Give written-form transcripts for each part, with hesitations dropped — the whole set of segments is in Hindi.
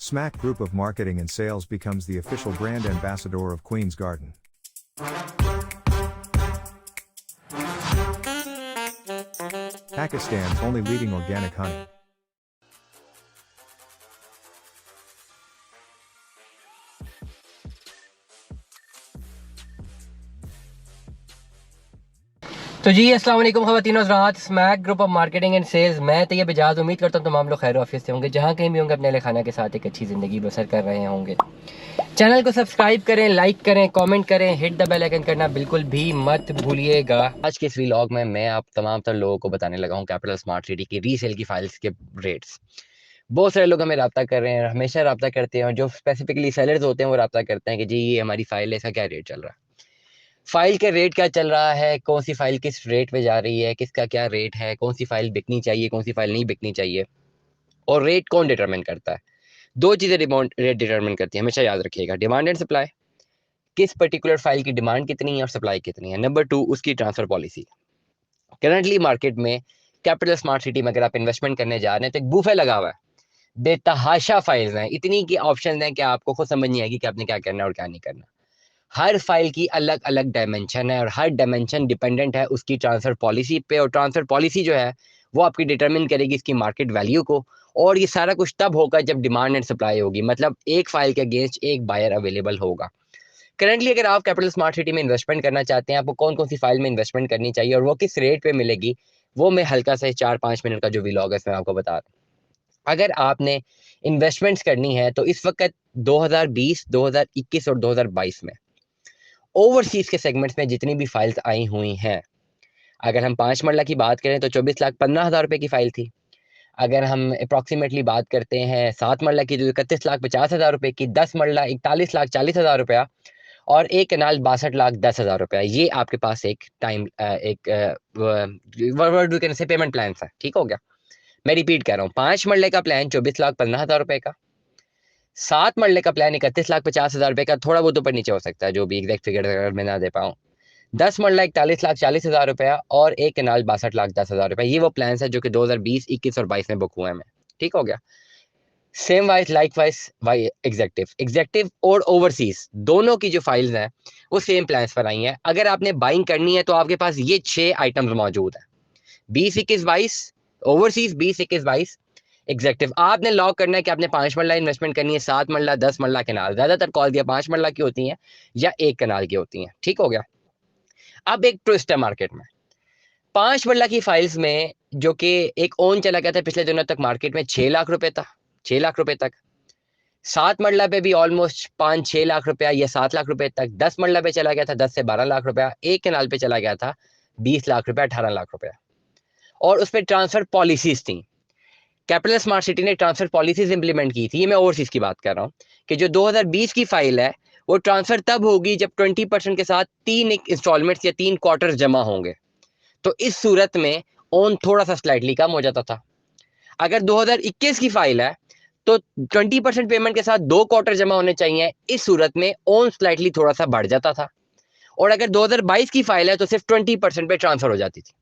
Smack Group of Marketing and Sales becomes the official brand ambassador of Queen's Garden. Pakistan's only leading organic honey. तो जी अस्सलाम वालेकुम ख़वातीन और हज़रात, smack group of marketing and sales. मैं तैयब इजाज़ उम्मीद करता हूँ तमाम लोग खैर ऑफिस से होंगे, जहाँ कहीं भी होंगे अपने खाना के साथ एक अच्छी ज़िंदगी बसर कर रहे होंगे। चैनल को सब्सक्राइब करें, लाइक करें, कमेंट करें, हिट द बेल आइकन करना बिल्कुल भी मत भूलिएगा। आज के इस व्लॉग में मैं आप तमाम तर लोगों को बताने लगा हूँ कैपिटल स्मार्ट सिटी की रीसेल की फाइल्स के रेट्स। बहुत सारे लोग हमें रब्ता कर रहे हैं, हमेशा रब्ता करते हैं, और जो स्पेसिफिकली सेलर्स होते हैं वो रब्ता करते हैं कि जी ये हमारी फ़ाइल है, इसका क्या रेट चल रहा है, फाइल के रेट क्या चल रहा है, कौन सी फाइल किस रेट पे जा रही है, किसका क्या रेट है, कौन सी फाइल बिकनी चाहिए, कौन सी फाइल नहीं बिकनी चाहिए, और रेट कौन डिटरमिन करता है। दो चीज़ें रेट डिटरमिन करती है, हमेशा याद रखिएगा। डिमांड एंड सप्लाई, किस पर्टिकुलर फाइल की डिमांड कितनी है और सप्लाई कितनी है। नंबर टू, उसकी ट्रांसफर पॉलिसी। करंटली मार्केट में कैपिटल स्मार्ट सिटी में अगर आप इन्वेस्टमेंट करने जा रहे हैं तो एक बूफे लगा हुआ है, बेतहाशा फाइल्स हैं, इतनी की ऑप्शन हैं कि आपको खुद समझ नहीं आएगी कि आपने क्या करना है और क्या नहीं करना। हर फाइल की अलग अलग डायमेंशन है और हर डायमेंशन डिपेंडेंट है उसकी ट्रांसफर पॉलिसी पे, और ट्रांसफर पॉलिसी जो है वो आपकी डिटरमिन करेगी इसकी मार्केट वैल्यू को। और ये सारा कुछ तब होगा जब डिमांड एंड सप्लाई होगी, मतलब एक फाइल के अगेंस्ट एक बायर अवेलेबल होगा। करंटली अगर आप कैपिटल स्मार्ट सिटी में इन्वेस्टमेंट करना चाहते हैं, आपको कौन कौन सी फाइल में इन्वेस्टमेंट करनी चाहिए और वो किस रेट पे मिलेगी, वो मैं हल्का सा 4-5 मिनट का जो व्लॉग है इसमें आपको बता रहा हूँ। अगर आपने इन्वेस्टमेंट्स करनी है तो इस वक्त 2020, 2021 और 2022 में ओवरसीज के सेगमेंट्स में जितनी भी फाइल्स आई हुई हैं, अगर हम 5 मरला की बात करें तो 24,15,000 रुपए की फाइल थी। अगर हम अप्रॉक्सीमेटली बात करते हैं 7 मरला की तो 31,50,000 रुपए की, 10 मरला 41,40,000 रुपया, और एक कनाल 62,10,000 रुपया। ये आपके पास एक टाइम एक word we can say payment plan है। ठीक हो गया, मैं रिपीट कर रहा हूँ। 5 मरले का प्लान 24,15,000 रुपए का, 7 मरले का प्लान 31,50,000 रुपए का, थोड़ा बहुत ऊपर नीचे हो सकता है, जो भी एग्जैक्ट फिगर अगर मैं ना दे पाऊँ। 10 मरला 41,40,000 रुपया और एक कनाल 62,10,000 रुपया। ये वो प्लान है जो कि 2020, 21 और 22 में बुक हुए हैं। ठीक हो गया। Same wise like wise why executive executive और ओवरसीज दोनों की जो फाइल्स हैं वो सेम प्लान्स पर आई हैं। अगर आपने बाइंग करनी है तो आपके पास ये 6 आइटम्स मौजूद हैं। 20, 21, 22 ओवरसीज, 20, 21, 22 एग्जेक्टिव। आपने लॉक करना है कि आपने 5 मरला इन्वेस्टमेंट करनी है, 7 मरला, 10 मरला कनाल। ज्यादातर कॉल दिया 5 मरला की होती हैं या एक कनाल की होती हैं। ठीक हो गया। अब एक ट्विस्ट है मार्केट में। 5 मरला की फाइल्स में जो कि एक ओन चला गया था पिछले दिनों तक मार्केट में 6 लाख रुपए था, 6 लाख रुपए तक। 7 मरला पे भी ऑलमोस्ट 5-6 लाख रुपया या 7 लाख रुपए तक। 10 मरला पे चला गया था 10 से 12 लाख रुपया। एक कनाल पे चला गया था 20 लाख रुपया, 18 लाख रुपया। और उस पर ट्रांसफर पॉलिसीज थी। कैपिटल स्मार्ट सिटी ने ट्रांसफर पॉलिसीज इंप्लीमेंट की थी। ये मैं ओवरसीज की बात कर रहा हूँ कि जो 2020 की फाइल है वो ट्रांसफर तब होगी जब 20% के साथ 3 इंस्टॉलमेंट्स या 3 क्वार्टर जमा होंगे। तो इस सूरत में ओन थोड़ा सा स्लाइटली कम हो जाता था। अगर 2021 की फाइल है तो 20% पेमेंट के साथ 2 क्वार्टर जमा होने चाहिए। इस सूरत में ओन स्लाइटली थोड़ा सा बढ़ जाता था। और अगर 2022 की फाइल है तो सिर्फ 20% पे ट्रांसफर हो जाती थी।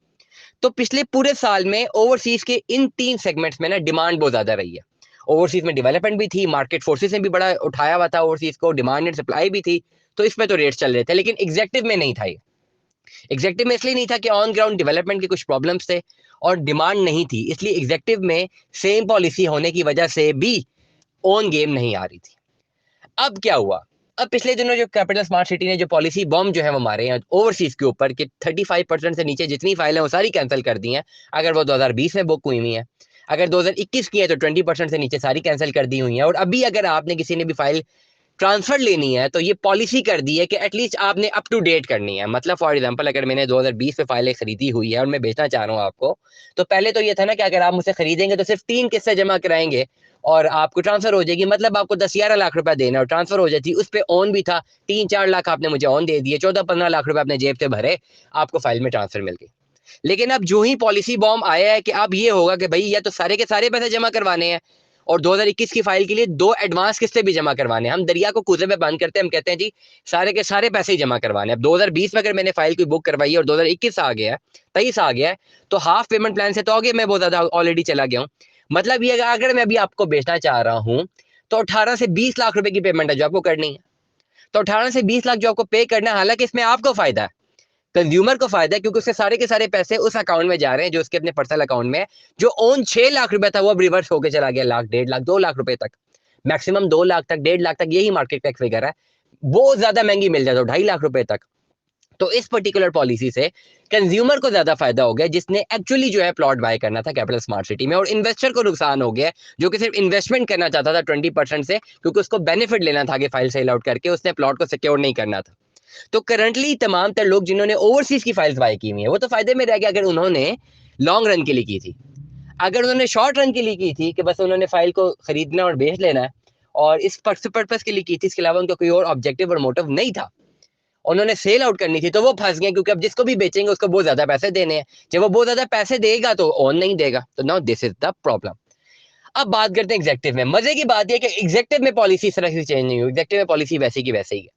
तो पिछले पूरे साल में ओवरसीज के इन 3 सेगमेंट्स में ना डिमांड बहुत ज्यादा रही है। ओवरसीज में डेवलपमेंट भी थी, मार्केट फोर्सेस ने भी बड़ा उठाया हुआ था ओवरसीज को, डिमांड एंड सप्लाई भी थी, तो इसमें तो रेट्स चल रहे थे। लेकिन एग्जेक्टिव में नहीं था। ये एग्जेक्टिव में इसलिए नहीं था कि ऑन ग्राउंड डेवलपमेंट के कुछ प्रॉब्लम्स थे और डिमांड नहीं थी, इसलिए एग्जेक्टिव में सेम पॉलिसी होने की वजह से भी ऑन गेम नहीं आ रही थी। अब क्या हुआ? अब पिछले दिनों जो कैपिटल स्मार्ट सिटी ने जो पॉलिसी बॉम्ब जो है वो मारे हैं ओवरसीज के ऊपर कि 35% से नीचे जितनी फाइल है वो सारी कैंसिल कर दी हैं, अगर वो 2020 में बुक हुई है। अगर 2021 की है तो 20% से नीचे सारी कैंसिल कर दी हुई है। और अभी अगर आपने किसी ने भी फाइल ट्रांसफर लेनी है तो ये पॉलिसी कर दी है कि एटलीस्ट आपने अप टू डेट करनी है। मतलब फॉर एग्जांपल अगर मैंने 2020 में फाइलें खरीदी हुई है और मैं बेचना चाह रहा हूँ आपको, तो पहले तो ये था ना कि अगर आप मुझसे खरीदेंगे तो सिर्फ 3 किस्से जमा कराएंगे और आपको ट्रांसफर हो जाएगी। मतलब आपको 10-11 लाख रुपया देना और ट्रांसफर हो जाती। उस पर ऑन भी था, 3-4 लाख आपने मुझे ऑन दे दिए, 14-15 लाख रुपए अपने जेब से भरे, आपको फाइल में ट्रांसफर मिल गई। लेकिन अब जो ही पॉलिसी बॉम्ब आया है कि अब ये होगा कि भाई या तो सारे के सारे पैसे जमा करवाने हैं और 2021 की फाइल के लिए 2 एडवांस किस्तें भी जमा करवाने हैं। हम दरिया को कूजे में बंद करते हैं, हम कहते हैं जी सारे के सारे पैसे ही जमा करवाने हैं। अब 2020 में अगर मैंने फाइल की बुक करवाई है और 2021 आ गया है, 23 आ गया है, तो हाफ पेमेंट प्लान से तो आगे मैं बहुत ज्यादा ऑलरेडी चला गया हूँ। मतलब ये अगर मैं अभी आपको बेचना चाह रहा हूँ तो 18 से 20 लाख रुपए की पेमेंट है जो आपको करनी है। तो 18 से 20 लाख जो आपको पे करना है, हालांकि इसमें आपको फायदा है, कंज्यूमर को फायदा है, क्योंकि उसके सारे के सारे पैसे उस अकाउंट में जा रहे हैं जो उसके अपने पर्सनल अकाउंट में है। जो ओन 6 लाख रुपए था वो अब रिवर्स होकर चला गया लाख, 1.5 लाख, 2 लाख रुपए तक, मैक्सिमम 2 लाख तक, 1.5 लाख तक, यही मार्केट का एक फिगर है। वो ज्यादा महंगी मिल जाए तो 2.5 लाख रुपए तक। तो इस पर्टिकुलर पॉलिसी से कंज्यूमर को ज्यादा फायदा हो गया जिसने एक्चुअली जो है प्लॉट बाय करना था कैपिटल स्मार्ट सिटी में, और इन्वेस्टर को नुकसान हो गया जो कि सिर्फ इन्वेस्टमेंट करना चाहता था 20% से, क्योंकि उसको बेनिफिट लेना था कि फाइल सेल आउट करके, उसने प्लॉट को सिक्योर नहीं करना था। तो करंटली तमाम तर लोग जिन्होंने ओवरसीज की फाइल्स बाय की हुई है वो तो फायदे में रह गए अगर उन्होंने लॉन्ग रन के लिए की थी। अगर उन्होंने शॉर्ट रन के लिए की थी कि बस उन्होंने फाइल को खरीदना और बेच लेना है और इस पर्पस के लिए की थी, इसके अलावा उनका कोई और ऑब्जेक्टिव और मोटिव नहीं था, उन्होंने सेल आउट करनी थी, तो वो फंस गए, क्योंकि अब जिसको भी बेचेंगे उसको बहुत ज्यादा पैसे देने हैं। जब वो बहुत ज्यादा पैसे देगा तो ओन नहीं देगा। तो now this is the problem. अब बात करते हैं एग्जेक्टिव में। मजे की बात यह कि एग्जेक्टिव में पॉलिसी इस तरह से चेंज नहीं हुई। एग्जेक्टिव में पॉलिसी वैसी की वैसे ही है।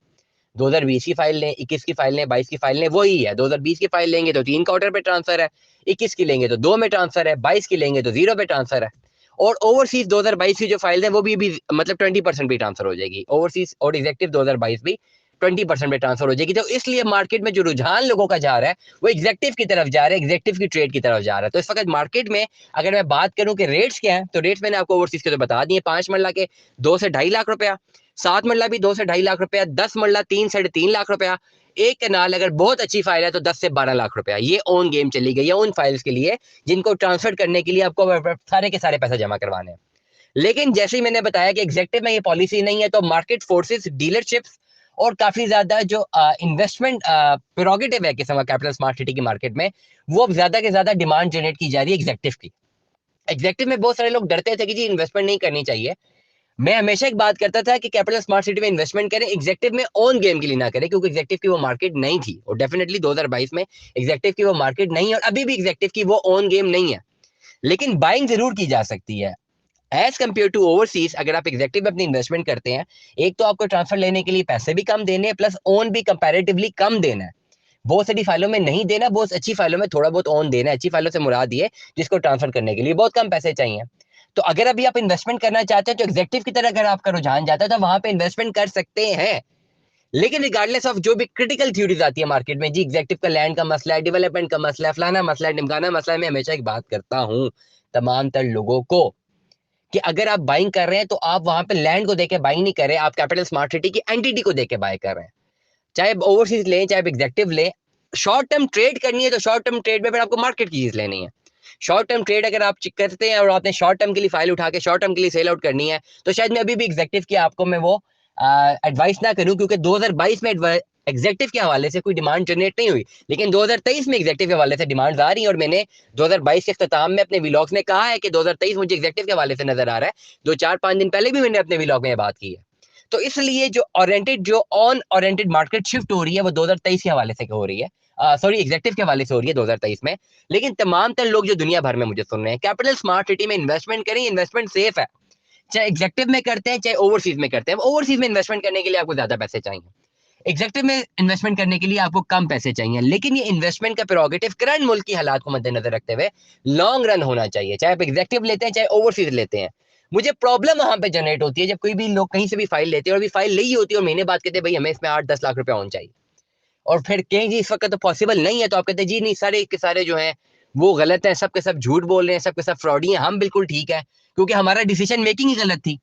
2020 की फाइल लें, 21 की फाइल लें, 22 की फाइल लें, वही है। 2020 की फाइल लेंगे तो 3 क्वार्टर पे ट्रांसफर है, 21 की लेंगे तो 2 में ट्रांसफर है, 22 की लेंगे तो 0 पे ट्रांसफर है। और ओवरसीज 2022 की जो फाइल है वो भी मतलब 20% भी ट्रांसफर हो जाएगी। ओवरसीज और एग्जेक्टिव 2022 भी 20% पे ट्रांसफर हो जाएगी। तो इसलिए मार्केट में जो रुझान लोगों का जा रहा है वो एग्जेक्टिव की तरफ जा रहा है, एग्जेक्टिव की ट्रेड की तरफ जा रहा है। तो इस वक्त मार्केट में अगर मैं बात करूं कि रेट्स क्या है, तो रेट्स मैंने आपको ओवरसीज के तो बता दिए। 5 मरला के 2 से 2.5 लाख रुपया, 7 मरला भी 2 से 2.5 लाख रुपया, 10 मरला 3 से 3.5 लाख रुपया, एक कनाल अगर बहुत अच्छी फाइल है तो 10 से 12 लाख रुपया। ये ऑन गेम चली गई है उन फाइल्स के लिए जिनको ट्रांसफर करने के लिए आपको सारे के सारे पैसे जमा करवाने हैं। लेकिन जैसे ही मैंने बताया कि एग्जेक्टिव में ये पॉलिसी नहीं है, तो मार्केट फोर्सेस, डीलरशिप्स और काफी ज्यादा जो इन्वेस्टमेंट प्रेरोगेटिव है किस्म का कैपिटल स्मार्ट सिटी की मार्केट में, वो अब ज्यादा के ज्यादा डिमांड जनरेट की जा रही है एग्जेक्टिव की। एग्जेक्टिव में बहुत सारे लोग डरते थे कि जी इन्वेस्टमेंट नहीं करनी चाहिए। मैं हमेशा एक बात करता था कि कैपिटल स्मार्ट सिटी में इन्वेस्टमेंट करें, एग्जेक्टिव में ऑन गेम के लिए ना करें, क्योंकि एग्जेक्टिव की वो मार्केट नहीं थी, और डेफिनेटली 2022 में एग्जेक्टिव की वो मार्केट नहीं है, और अभी भी एग्जेक्टिव की वो ऑन गेम नहीं है। लेकिन बाइंग जरूर की जा सकती है एज कम्पेयर टू ओवरसीज। अगर आप एग्जेक्टिव में अपनी इन्वेस्टमेंट करते हैं, एक तो आपको ट्रांसफर लेने के लिए पैसे भी कम देने हैं, प्लस ओन भी कंपैरेटिवली कम देना है। बहुत सारी फाइलों में नहीं देना, बहुत अच्छी फाइलों में थोड़ा बहुत ओन देना है। अच्छी फाइलों से मुराद ये जिसको ट्रांसफर करने के लिए बहुत कम पैसे चाहिए। तो अगर अभी आप इन्वेस्टमेंट करना चाहते हैं तो एग्जेक्टिव की तरह अगर आपका रुझान जाता है तो वहां पे इन्वेस्टमेंट कर सकते हैं। लेकिन रिगार्डलेस ऑफ जो भी क्रिटिकल थ्योरीज आती है मार्केट में, जी एग्जेक्टिव का लैंड का मसला है, डेवलपमेंट का मसला है, फलाना मसला है, ढिमकाना मसला है, मैं हमेशा एक बात करता हूं तमाम तर लोगों को कि अगर आप बाइंग कर रहे हैं तो आप वहां पे लैंड को देके बाइंग नहीं कर रहे, आप कैपिटल स्मार्ट सिटी की एंटिटी को देके बाय कर रहे हैं। चाहे ओवरसीज लें चाहे एग्जेक्टिव लें, शॉर्ट टर्म ट्रेड करनी है तो शॉर्ट टर्म ट्रेड में फिर आपको मार्केट की चीज लेनी है। शॉर्ट टर्म ट्रेड अगर आप करते हैं और आपने शॉर्ट टर्म के लिए फाइल उठा के शॉर्ट टर्म के लिए सेल आउट करनी है, तो शायद मैं अभी भी एग्जेक्टिव की आपको मैं वो एडवाइस ना करूं, क्योंकि 2022 में एग्जेक्टिव के हवाले से कोई डिमांड जनरेट नहीं हुई, लेकिन 2023 में एग्जेक्टिव के हवाले से डिमांड आ रही है। और मैंने 2022 के इख्तिताम में अपने व्लॉग्स में कहा है कि 2023 मुझे एग्जेक्टिव के हवाले से नजर आ रहा है। 2-4-5 दिन पहले भी मैंने अपने व्लॉग में बात की है। तो इसलिए जो ऑन ओरिएंटेड मार्केट शिफ्ट हो रही है वो 2023 के हवाले से हो रही है, सॉरी एग्जेक्टिव के हवाले से हो रही है 2023 में। लेकिन तमाम तर लोग जो दुनिया भर में मुझे सुन रहे हैं, कैपिटल स्मार्ट सिटी में इन्वेस्टमेंट करें, इन्वेस्टमेंट सेफ है। चाहे एग्जेक्टिव में करते हैं चाहे ओवरसीज में करते हैं। ओवरसीज में इन्वेस्टमेंट करने के लिए आपको ज्यादा पैसे चाहिए, एग्जेक्टिव में इन्वेस्टमेंट करने के लिए आपको कम पैसे चाहिए। लेकिन ये इन्वेस्टमेंट का प्रेरोगेटिव करंट मुल्क की हालात को मद्देनजर रखते हुए लॉन्ग रन होना चाहिए, चाहे आप एग्जेक्टिव लेते हैं चाहे ओवरसीज लेते हैं। मुझे प्रॉब्लम वहां पे जनरेट होती है जब कोई भी लोग कहीं से भी फाइल लेते हैं और भी फाइल ली होती है और महीने बाद कहते हैं भाई हमें इसमें 8-10 लाख रुपया होना चाहिए, और फिर कहें जी इस वक्त तो पॉसिबल नहीं है, तो आप कहते हैं जी नहीं सारे के सारे जो हैं वो गलत है, सब के सब झूठ बोल रहे हैं, सब के सब फ्रॉडी हैं, हम बिल्कुल ठीक है क्योंकि हमारा डिसीजन मेकिंग ही गलत थी।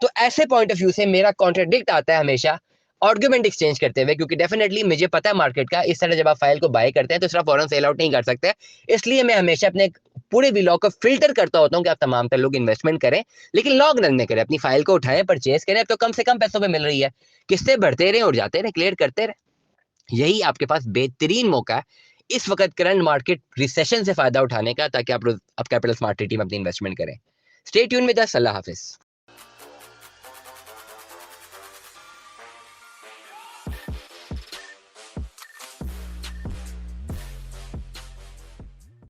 तो ऐसे पॉइंट ऑफ व्यू से मेरा कॉन्ट्रडिक्ट आता है हमेशा आर्गुमेंट एक्सचेंज करते हुए, क्योंकि डेफिनेटली मुझे पता है मार्केट का, इस तरह जब आप फाइल को बाय करते हैं तो सिर्फ फौरन सेल आउट नहीं कर सकते। इसलिए मैं हमेशा अपने पूरे व्लॉग को फिल्टर करता होता हूँ कि आप तमाम तर लोग इन्वेस्टमेंट करें, लेकिन लॉन्ग रन में करें, अपनी फाइल को उठाएं, परचेज करें। अब तो कम से कम पैसों पे मिल रही है, किस्तें भरते रहे और जाते रहे, क्लियर करते रहे। यही आपके पास बेहतरीन मौका है इस वक्त करंट मार्केट रिसेशन से फायदा उठाने का, ताकि आप कैपिटल स्मार्ट सिटी में अपनी इन्वेस्टमेंट करें। Stay tune with us. Allah Hafiz.